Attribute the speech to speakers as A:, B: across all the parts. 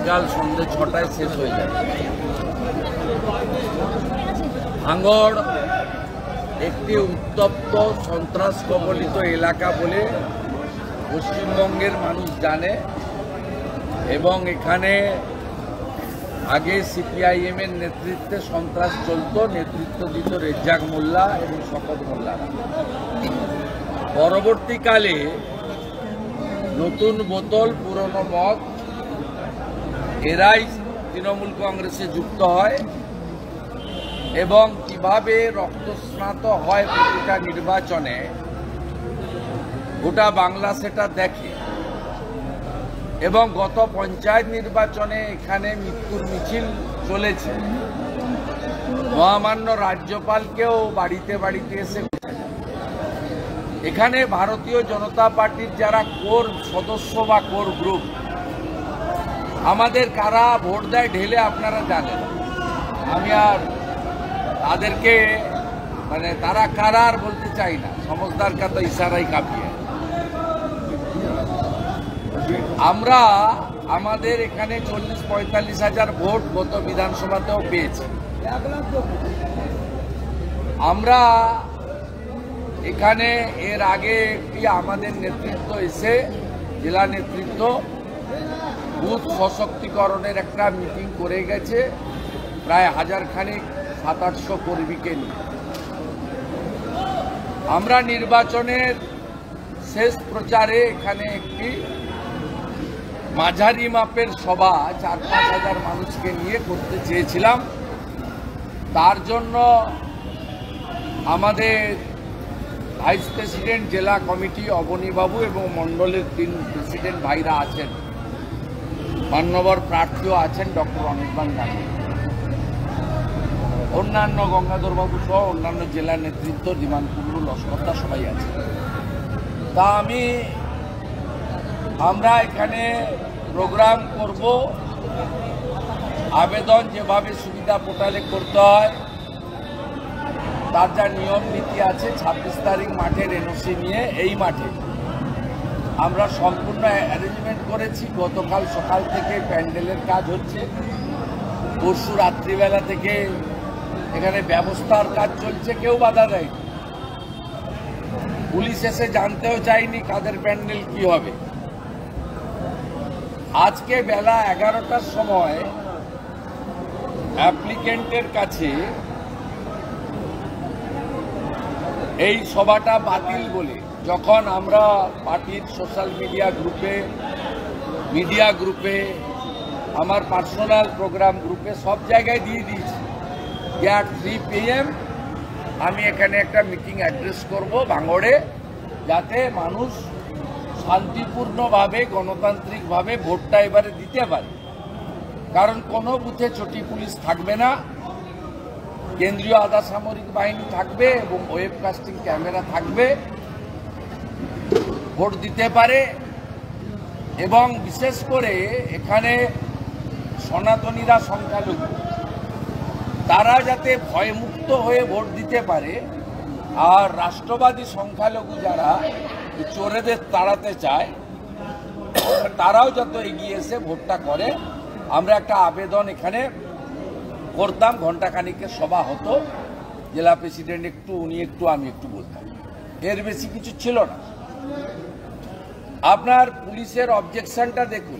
A: বিকাল সন্ধ্যে 6টায় শেষ হয়ে যায়। ভাঙড় একটি উত্তপ্ত সন্ত্রাস কবলিত এলাকা বলে পশ্চিমবঙ্গের মানুষ জানে এবং এখানে আগে সিপিআইএম এর নেতৃত্বে সন্ত্রাস চলত, নেতৃত্ব দিত রেজ্জাক মোল্লা এবং শকত মোল্লারা। পরবর্তীকালে নতুন বোতল পুরনো মদ এরাই তৃণমূল কংগ্রেসে যুক্ত হয় এবং কিভাবে রক্তস্নাত হয় প্রতিটা নির্বাচনে গোটা বাংলা সেটা দেখে এবং গত পঞ্চায়েত নির্বাচনে এখানে মৃত্যুর মিছিল চলেছে। মহামান্য রাজ্যপালকেও বাড়িতে বাড়িতে এসে এখানে ভারতীয় জনতা পার্টির যারা কোর সদস্য বা কোর গ্রুপ আমাদের কারা ভোট দেয় ঢেলে আপনারা জানেন। আমি আর তাদেরকে তারা কারা আর বলতে চাই না, সমজদার কা তো ইশারাই কাঁপিয়ে। আমরা আমাদের এখানে 40-45 হাজার ভোট গত বিধানসভাতেও পেয়েছি। আমরা এখানে এর আগে একটি আমাদের নেতৃত্ব এসে জেলা নেতৃত্ব বুথ সশক্তিকরণের একটা মিটিং করে গেছে, প্রায় 1000-700 কর্মীকে নিয়ে। আমরা নির্বাচনের শেষ প্রচারে এখানে একটি মাঝারি মাপের সভা 4-5 হাজার মানুষকে নিয়ে করতে চেয়েছিলাম। তার জন্য আমাদের ভাইস প্রেসিডেন্ট জেলা কমিটি অবনীবাবু এবং মণ্ডলের 3 প্রেসিডেন্ট ভাইরা আছেন, মান্যবর প্রার্থীও আছেন ডক্টর অনির্বাণ গান্ধী, অন্যান্য গঙ্গাধরবাবু সহ অন্যান্য জেলা নেতৃত্ব দিমান কুন্ডু লস্করদা সবাই আছে। তা আমরা এখানে প্রোগ্রাম করব, আবেদন যেভাবে সুবিধা পোর্টালে করতে হয় তার যা নিয়ম নীতি আছে 26 তারিখ মাঠের এনওসি নিয়ে এই মাঠে আমরা সম্পূর্ণ অ্যারেঞ্জমেন্ট করেছি। গতকাল সকাল থেকে প্যান্ডেলের কাজ হচ্ছে, পরশু রাত্রিবেলা থেকে এখানে ব্যবস্থার কাজ চলছে, কেউ বাধা দেয়। পুলিশ এসে জানতেও চায়নি কাদের প্যান্ডেল কি হবে। আজকে বেলা 11টার সময় অ্যাপ্লিকেন্টের কাছে এই সভাটা বাতিল বলে যখন আমরা পার্টির সোশ্যাল মিডিয়া গ্রুপে আমার পার্সোনাল প্রোগ্রাম গ্রুপে সব জায়গায় দিয়ে দিয়েছি যে 3 PM আমি এখানে একটা মিটিং অ্যাড্রেস করব ভাঙড়ে, যাতে মানুষ শান্তিপূর্ণভাবে গণতান্ত্রিকভাবে ভোটটা এবারে দিতে পারে। কারণ কোনো বুথে চটি পুলিশ থাকবে না, কেন্দ্রীয় আধা সামরিক বাহিনী থাকবে এবং ওয়েবকাস্টিং ক্যামেরা থাকবে, ভোট দিতে পারে। এবং বিশেষ করে এখানে সনাতনীরা সংখ্যালঘু, তারা যাতে ভয়মুক্ত হয়ে ভোট দিতে পারে। আর রাষ্ট্রবাদী সংখ্যালঘু যারা চোরেদের তাড়াতে চায় তারাও যত এগিয়ে এসে ভোটটা করে। আমরা একটা আবেদন এখানে করতাম, ঘণ্টাখানিকের সভা হতো, জেলা প্রেসিডেন্ট একটু, উনি একটু, আমি একটু বলতাম, এর বেশি কিছু ছিল না। আপনার পুলিশের অবজেকশনটা দেখুন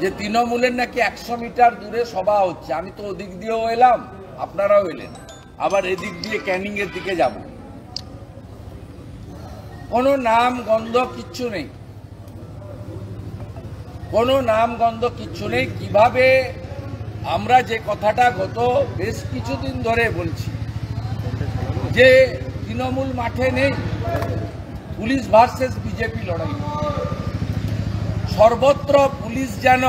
A: যে তৃণমূলের নাকি 100 মিটার দূরে সভা হচ্ছে। আমি তো ওদিক দিয়েও এলাম, আপনারাও এলেন, আবার এদিক দিয়ে ক্যানিং এর দিকে যাব। কোনো নাম গন্ধ কিচ্ছু নেই, কোনো নাম গন্ধ কিচ্ছু নেই। কিভাবে আমরা যে কথাটা গত বেশ কিছুদিন ধরে বলছি যে তৃণমূল মাঠে নেই, পুলিশ ভার্সেস বিজেপি লড়াই, সর্বত্র পুলিশ যেন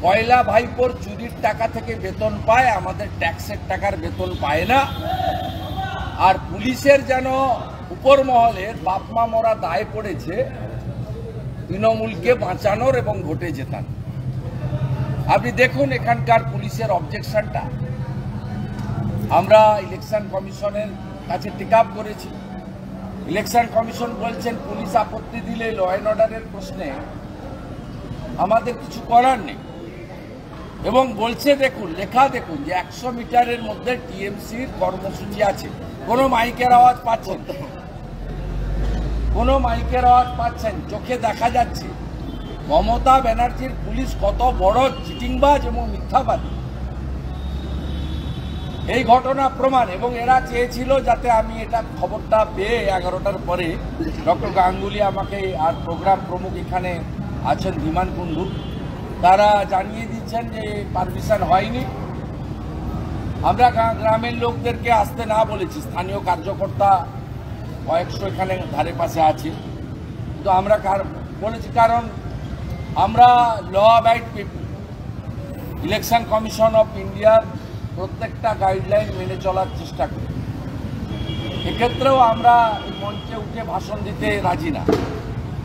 A: পয়লা ভাইপোর চুরির টাকা থেকে বেতন পায়, আমাদের ট্যাক্সের টাকার বেতন পায় না। আর পুলিশের যেন উপর মহলের বাপমা মরা দায় পড়েছে তৃণমূলকে বাঁচানোর এবং ভোটে জেতানো। আপনি দেখুন এখানকার পুলিশের অবজেকশনটা আমরা ইলেকশন কমিশনের কাছে টেক আপ করেছি। ইলেকশন কমিশন বলছেন পুলিশ আপত্তি দিলে ল অ্যান্ড অর্ডারের প্রশ্নে আমাদের কিছু করার নেই। এবং বলছে দেখুন, লেখা দেখুন যে 100 মিটারের মধ্যে টিএমসির কর্মসূচি আছে। কোনো মাইকের আওয়াজ পাচ্ছেন? কোনো মাইকের আওয়াজ পাচ্ছেন? চোখে দেখা যাচ্ছে মমতা ব্যানার্জির পুলিশ কত বড় চিটিংবাজ এবং মিথ্যাবাদী। এই ঘটনা প্রমাণ। এবং এরা চেয়েছিল যাতে আমি এটা খবরটা পেয়ে 11টার পরে ডক্টর গাঙ্গুলি আমাকে আর প্রোগ্রাম প্রমুখ এখানে আছেন ধীমান কুণ্ডু, তারা জানিয়ে দিচ্ছেন যে পারমিশন হয়নি। আমরা গ্রামের লোকদেরকে আসতে না বলেছি, স্থানীয় কার্যকর্তা কয়েকশো এখানে ধারে পাশে আছে, কিন্তু আমরা বলেছি কারণ আমরা law abide people. Election commission of ইন্ডিয়ার প্রত্যেকটা গাইডলাইন মেনে চলার চেষ্টা করি। এক্ষেত্রেও আমরা এই মঞ্চে উঠে ভাষণ দিতে রাজি না,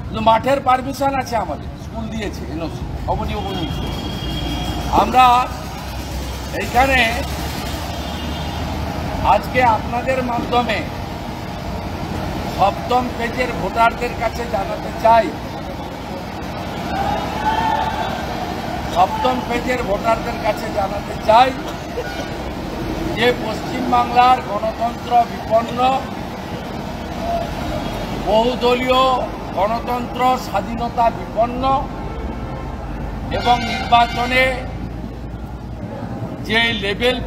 A: কিন্তু মাঠের পারমিশন আছে, আমাদের স্কুল দিয়েছে এনওসি অবনী। আমরা এইখানে আজকে আপনাদের মাধ্যমে সপ্তম পেজের ভোটারদের কাছে জানাতে চাই, সপ্তম পেজের ভোটারদের কাছে জানাতে চাই যে পশ্চিমবাংলার গণতন্ত্র বিপন্ন, বহুদলীয় গণতন্ত্র স্বাধীনতা বিপন্ন এবং নির্বাচনে যে লেভেল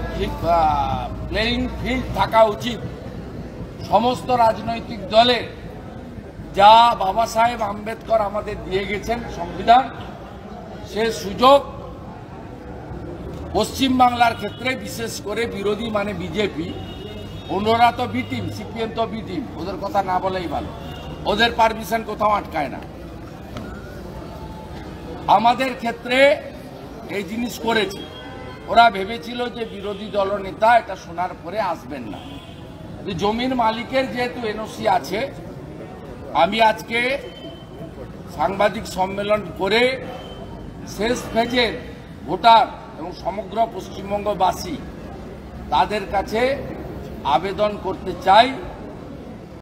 A: প্লেইং ফিল্ড থাকা উচিত সমস্ত রাজনৈতিক দলের, যা বাবা সাহেব আম্বেদকর আমাদের দিয়ে গেছেন সংবিধান, সে সুযোগ পশ্চিমবাংলার ক্ষেত্রে বিশেষ করে বিরোধী মানে বিজেপি, অন্যরা তো বি টিম, সিপিএম তো বি টিম, ওদের কথা না বলেই ভালো, ওদের পারমিশন কোথাও আটকায় না। আমাদের ক্ষেত্রে এই জিনিস করেছে, ওরা ভেবেছিল যে বিরোধী দলনেতা এটা শোনার পরে আসবেন না। জমির মালিকের যেহেতু এনওসি আছে, আমি আজকে সাংবাদিক সম্মেলন করে শেষ ফেজের ভোটার এবং সমগ্র পশ্চিমবঙ্গবাসী তাদের কাছে আবেদন করতে চাই